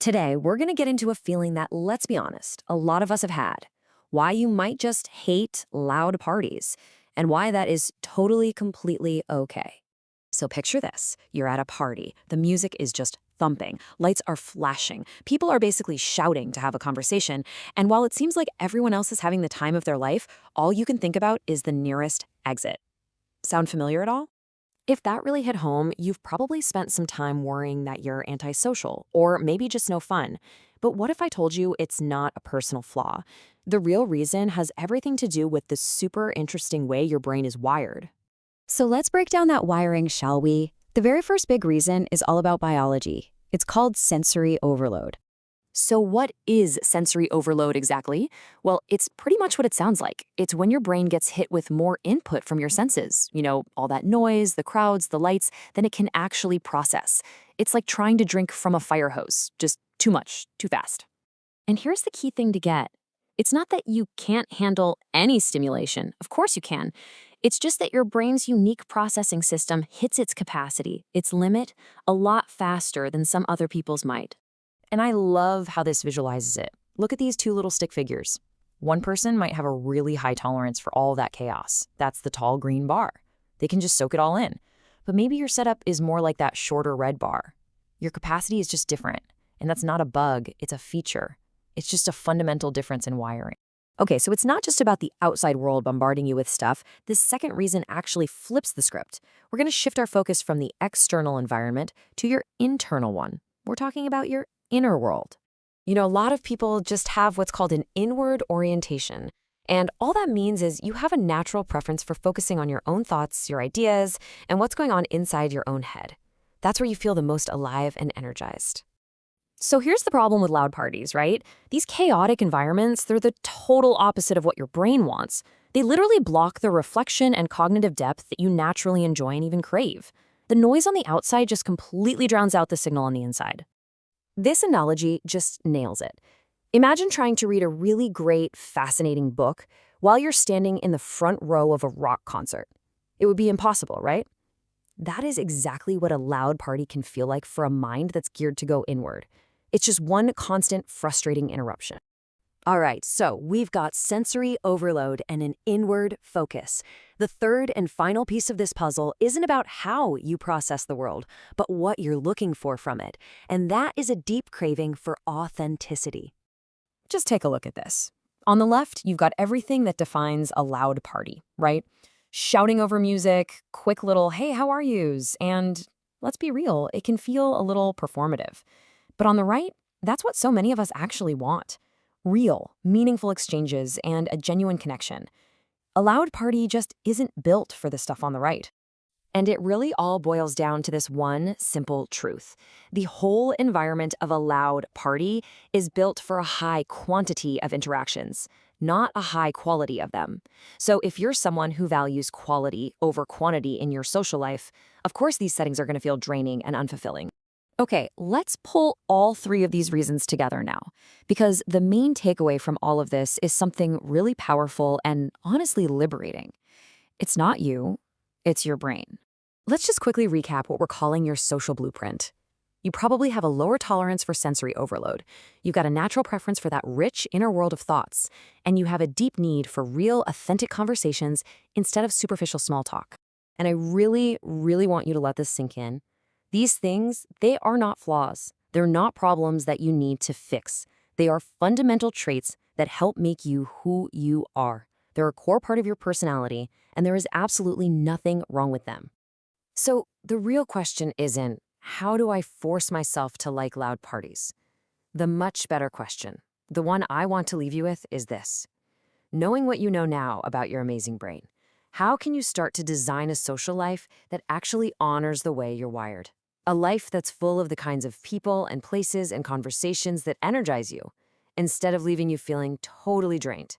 Today, we're going to get into a feeling that, let's be honest, a lot of us have had. Why you might just hate loud parties, and why that is totally, completely okay. So picture this. You're at a party. The music is just thumping. Lights are flashing. People are basically shouting to have a conversation. And while it seems like everyone else is having the time of their life, all you can think about is the nearest exit. Sound familiar at all? If that really hit home, you've probably spent some time worrying that you're antisocial, or maybe just no fun. But what if I told you it's not a personal flaw? The real reason has everything to do with the super interesting way your brain is wired. So let's break down that wiring, shall we? The very first big reason is all about biology. It's called sensory overload. So what is sensory overload exactly? Well, it's pretty much what it sounds like. It's when your brain gets hit with more input from your senses, all that noise, the crowds, the lights, than it can actually process. It's like trying to drink from a fire hose, just too much, too fast. And here's the key thing to get. It's not that you can't handle any stimulation. Of course you can. It's just that your brain's unique processing system hits its capacity, its limit, a lot faster than some other people's might. And I love how this visualizes it. Look at these two little stick figures. One person might have a really high tolerance for all that chaos. That's the tall green bar. They can just soak it all in. But maybe your setup is more like that shorter red bar. Your capacity is just different. And that's not a bug, it's a feature. It's just a fundamental difference in wiring. Okay, so it's not just about the outside world bombarding you with stuff. This second reason actually flips the script. We're going to shift our focus from the external environment to your internal one. We're talking about your inner world. A lot of people just have what's called an inward orientation. And all that means is you have a natural preference for focusing on your own thoughts, your ideas, and what's going on inside your own head. That's where you feel the most alive and energized. So here's the problem with loud parties, right? These chaotic environments, they're the total opposite of what your brain wants. They literally block the reflection and cognitive depth that you naturally enjoy and even crave. The noise on the outside just completely drowns out the signal on the inside. This analogy just nails it. Imagine trying to read a really great, fascinating book while you're standing in the front row of a rock concert. It would be impossible, right? That is exactly what a loud party can feel like for a mind that's geared to go inward. It's just one constant, frustrating interruption. All right, so we've got sensory overload and an inward focus. The third and final piece of this puzzle isn't about how you process the world, but what you're looking for from it. And that is a deep craving for authenticity. Just take a look at this. On the left, you've got everything that defines a loud party, right? Shouting over music, quick little, hey, how are yous? And let's be real, it can feel a little performative. But on the right, that's what so many of us actually want. Real, meaningful exchanges, and a genuine connection. A loud party just isn't built for the stuff on the right. And it really all boils down to this one simple truth. The whole environment of a loud party is built for a high quantity of interactions, not a high quality of them. So if you're someone who values quality over quantity in your social life, of course these settings are going to feel draining and unfulfilling. Okay, let's pull all three of these reasons together now, because the main takeaway from all of this is something really powerful and honestly liberating. It's not you, it's your brain. Let's just quickly recap what we're calling your social blueprint. You probably have a lower tolerance for sensory overload. You've got a natural preference for that rich inner world of thoughts, and you have a deep need for real, authentic conversations instead of superficial small talk. And I really, really want you to let this sink in. These things, they are not flaws. They're not problems that you need to fix. They are fundamental traits that help make you who you are. They're a core part of your personality, and there is absolutely nothing wrong with them. So the real question isn't, how do I force myself to like loud parties? The much better question, the one I want to leave you with, is this. Knowing what you know now about your amazing brain, how can you start to design a social life that actually honors the way you're wired? A life that's full of the kinds of people and places and conversations that energize you, instead of leaving you feeling totally drained.